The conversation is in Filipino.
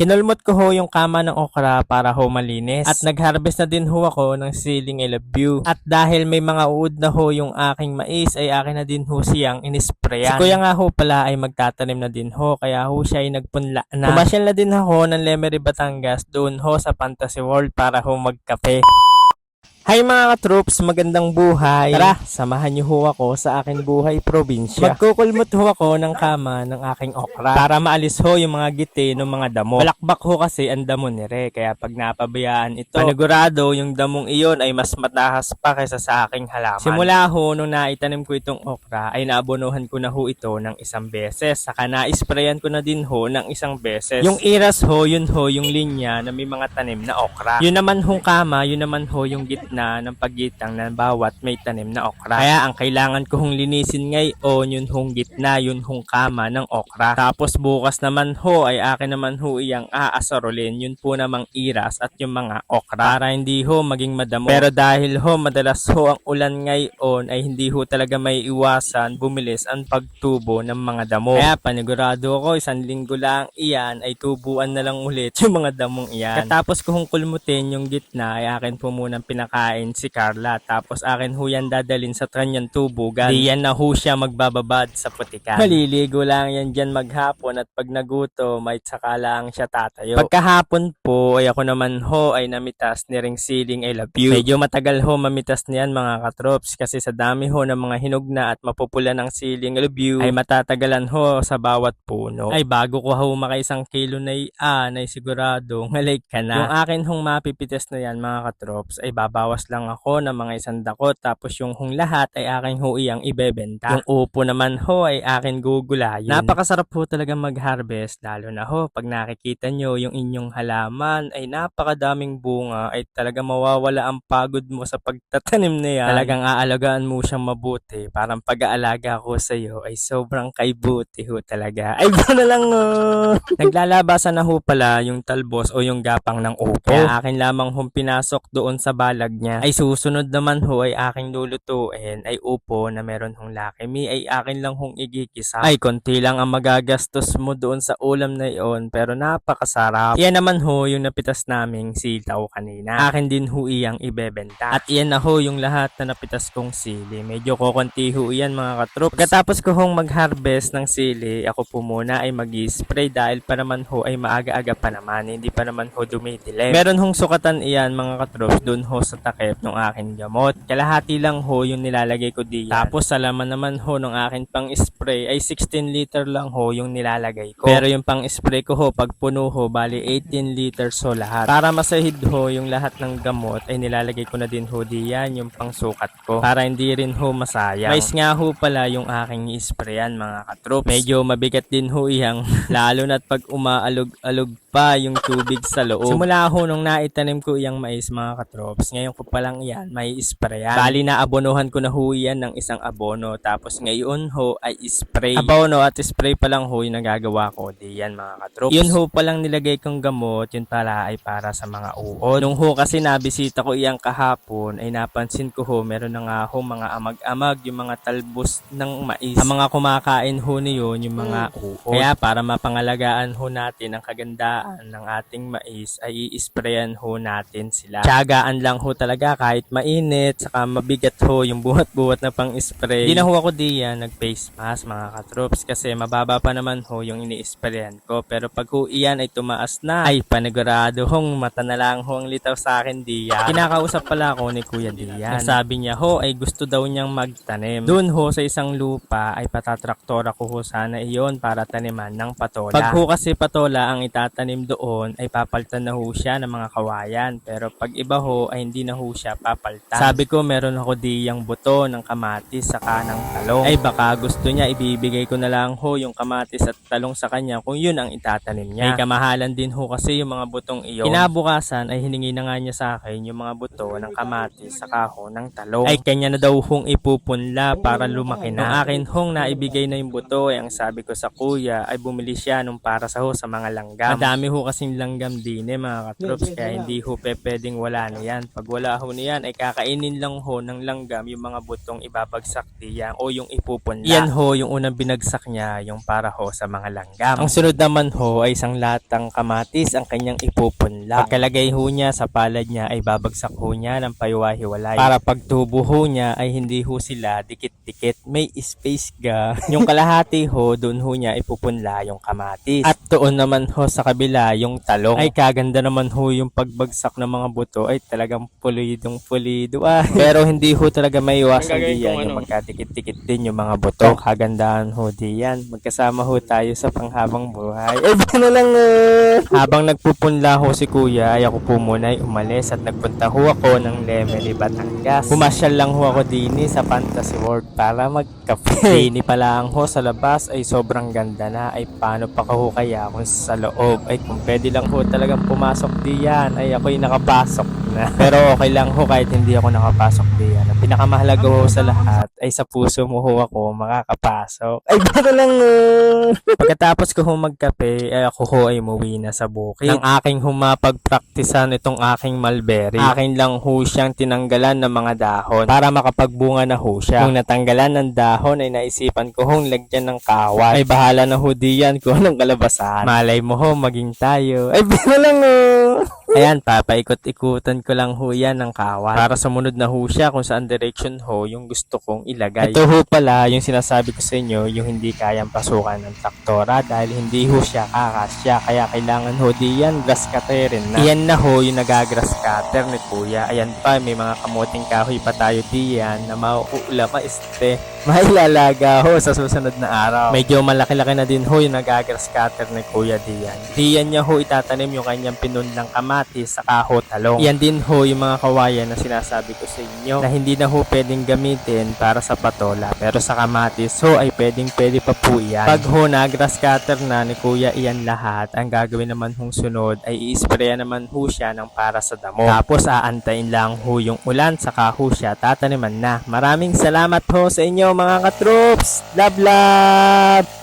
Kinulmot ko ho yung kama ng okra para ho malinis. At nag-harvest na din ho ako ng siling I love you. At dahil may mga uod na ho yung aking mais ay akin na din ho siyang inisprayan. Si kuya nga ho pala ay magtatanim na din ho kaya ho siya ay nagpunla na. Pumasyal na din ako ng Lemery, Batangas doon ho sa Fantasy World para ho magkape. Hi mga katroops, magandang buhay. Tara, samahan niyo ho ako sa aking buhay probinsya. Magkukulmot ho ako ng kama ng aking okra para maalis ho yung mga giti ng mga damo. Balakbak ho kasi ang damo ni Re, kaya pag napabayaan ito, panigurado yung damong iyon ay mas mataas pa kaysa sa aking halaman. Simula ho nung naitanim ko itong okra ay naabonohan ko na ho ito ng isang beses. Saka na-sprayan ko na din ho ng isang beses. Yung iras ho, yun ho yung linya na may mga tanim na okra. Yun naman hong kama, yun naman ho yung gitna ng paggitang ng bawat may tanim na okra. Kaya ang kailangan ko hong linisin ngayon yun hong gitna, yun hong kama ng okra. Tapos bukas naman ho ay akin naman ho iyang aasarolin, yun po namang iras at yung mga okra para hindi ho maging madamo. Pero dahil ho madalas ho ang ulan ngayon ay hindi ho talaga may iwasan bumilis ang pagtubo ng mga damo. Kaya panigurado ako isang linggo lang iyan ay tubuan na lang ulit yung mga damong iyan. Katapos ko hong kulmutin yung gitna ay akin po munang pinakain si Carla. Tapos akin ho yan dadalin sa Tranyan Tubugan. Di yan na ho siya magbababad sa putikan. Maliligo lang yan dyan maghapon at pag nagutom ay saka lang siya tatayo. Pagkahapon po ay ako naman ho ay namitas ni ring siling I love you. Medyo matagal ho mamitas niyan mga katrops kasi sa dami ho ng mga hinog na at mapupula ng siling I love you ay matatagalan ho sa bawat puno. Ay bago ko ho makaisang kilo na iyan ay sigurado ngalay ka na. Yung akin hong mapipitas na yan mga katrops ay babawas lang ako ng mga 100 tapos yung hong lahat ay aking ho iyang ibebenta. Yung upo naman ho ay akin gugulayin. Napakasarap ho talaga mag-harvest lalo na ho pag nakikita nyo yung inyong halaman ay napakadaming bunga ay talaga mawawala ang pagod mo sa pagtatanim na yan. Talagang aalagaan mo siyang mabuti. Parang pag-aalaga ko sa iyo ay sobrang kaibuti ho talaga. Ay ba na lang naglalabasan na ho pala yung talbos o yung gapang ng upo. Kaya akin lamang hong pinasok doon sa balag niya. Ay susunod naman ho ay aking lulutuin ay upo na meron hong lakimi ay akin lang hong igigisa. Ay konti lang ang magagastos mo doon sa ulam na iyon pero napakasarap. Iyan naman ho yung napitas naming sitaw kanina. Akin din ho iyang ibebenta. At iyan na ho yung lahat na napitas kong sili. Medyo kokonti ho iyan mga katroops. Pagkatapos ko hong mag-harvest ng sili, ako po muna ay mag-spray dahil pa naman ho ay maaga-aga pa naman. Hindi pa naman ho dumidilim. Meron hong sukatan iyan mga katroops doon ho sa takip ng aking gamot. Kalahati lang ho yung nilalagay ko diyan. Tapos sa laman naman ho ng akin pang spray ay 16 liter lang ho yung nilalagay ko. Pero yung pang spray ko ho pag puno ho bali 18 liters ho lahat. Para masahid ho yung lahat ng gamot ay nilalagay ko na din ho diyan yung pang sukat ko. Para hindi rin ho masayang. Mais nga ho pala yung aking isprayan mga katroops. Medyo mabigat din ho iyang lalo na't pag umaalog-alog pa yung tubig sa loob. Simula ho nung naitanim ko iyang mais mga katrops, ngayon ko pa lang yan may isprayan. Bali na abonohan ko na ho yan ng isang abono. Tapos ngayon ho ay spray. Abono at spray pa lang ho yung nagagawa ko. Di yan mga katrops. Yun ho palang nilagay kong gamot, yun pala ay para sa mga uod. Nung ho kasi nabisita ko iyang kahapon ay napansin ko ho meron na nga ho mga amag-amag yung mga talbos ng mais. Ang mga kumakain ho niyon yung mga uod. Kaya para mapangalagaan ho natin ang kagandaan ng ating mais ay i-sprayan ho natin sila. Tiyagaan lang ho talaga kahit mainit saka mabigat ho yung buhat-buhat na pang-spray. Hindi na ho ako diyan nag-face mask mga katroops kasi mababa pa naman ho yung ini-sprayan ko. Pero pag ho iyan ay tumaas na ay panigurado hong mata na lang ho ang litaw sa akin diyan. Kinakausap pala ako ni Kuya Diyan. Sabi niya ho ay gusto daw niyang magtanim. Doon ho sa isang lupa ay patatraktora ko ho sana iyon para taniman ng patola. Pag ho kasi patola ang itatanim doon ay papalitan na ho siya ng mga kawayan pero pag iba ho ay hindi na ho siya papalitan. Sabi ko meron ako diyang buto ng kamatis saka ng talong ay baka gusto niya ibibigay ko na lang ho yung kamatis at talong sa kanya kung yun ang itatanim niya. May kamahalan din ho kasi yung mga butong iyon. Kinabukasan ay hiningi na nga niya sa akin yung mga buto ng kamatis saka ho ng talong ay kanya na daw hong ipupunla para lumaki na. Nung akin hong naibigay na yung buto ay ang sabi ko sa kuya ay bumili siya nung para sa ho sa mga langgam. Madami ho kasing langgam din mga katrops kaya hindi ho pwedeng wala na yan. Pag wala pagkawala ho niyan ay kakainin lang ho ng langgam yung mga butong ibabagsak diyan o yung ipupunla. Yan ho yung unang binagsak niya, yung para ho sa mga langgam. Ang sunod naman ho ay isang latang kamatis ang kanyang ipupunla. Pagkalagay ho niya sa palad niya ay babagsak ho niya ng paywa-hiwalay. Para pagtubo ho niya ay hindi ho sila dikit-dikit. May space ga. Yung kalahati ho, doon ho niya ipupunla yung kamatis. At doon naman ho sa kabila yung talong. Ay kaganda naman ho yung pagbagsak ng mga buto ay talagang pulidong pulido. Pero hindi ho talaga may iwasan diyan yung magkadikit-dikit din yung mga buto. Kagandahan ho diyan. Magkasama ho tayo sa panghabang buhay. Eh na lang Habang nagpupunla ho si kuya ay ako po muna ay umalis at nagpunta ho ako ng Lemery, Batangas. Pumasyal lang ho ako dini sa Fantasy World para magkape. Dini pa lang ho sa labas ay sobrang ganda na. Ay paano pa ho kaya kung sa loob ay kung pwede lang ho talagang pumasok diyan ay ako'y nakapasok na. Pero okay lang ho kahit hindi ako nakapasok diyan. Ang pinakamahalaga ho sa lahat ay sa puso mo ho ako makakapasok. Ay baka lang Pagkatapos ko ho magkape ay ako ho ay umuwi na sa bukid. Nang aking humapagpraktisan itong aking mulberry, akin lang ho siyang tinanggalan ng mga dahon para makapagbunga na ho siya. Kung natanggalan ng dahon ay naisipan ko hong lagyan ng kawan. Ay bahala na ho diyan kung anong kalabasan. Malay mo ho maging tayo. Ay baka lang Ayan, papaikot-ikutan ko lang ho yan ng kawan para sumunod na ho siya kung saan direction ho yung gusto kong ilagay. Ito ho pala yung sinasabi ko sa inyo, yung hindi kayang pasukan ng traktora dahil hindi ho siya kakasya. Kaya kailangan ho diyan grass cutter na. Iyan na ho yung nagagrass cutter ni kuya. Ayan pa, may mga kamuting kahoy pa tayo diyan na mauula pa mailalaga ho sa susunod na araw. Medyo malaki-laki na din ho yung nagagrass cutter ni kuya diyan. Diyan niya ho itatanim yung kanyang pinunlang kamatis sa kaho talong. Yan din ho yung mga kawayan na sinasabi ko sa inyo na hindi na ho pwedeng gamitin para sa patola. Pero sa kamatis ho ay pwede pa po yan. Pag ho na grass cutter na ni kuya iyan lahat, ang gagawin naman hong sunod ay i-sprayan naman ho siya ng para sa damo. Tapos aantayin lang ho yung ulan saka ho siya tataniman na. Maraming salamat ho sa inyo mga katroops. Love love!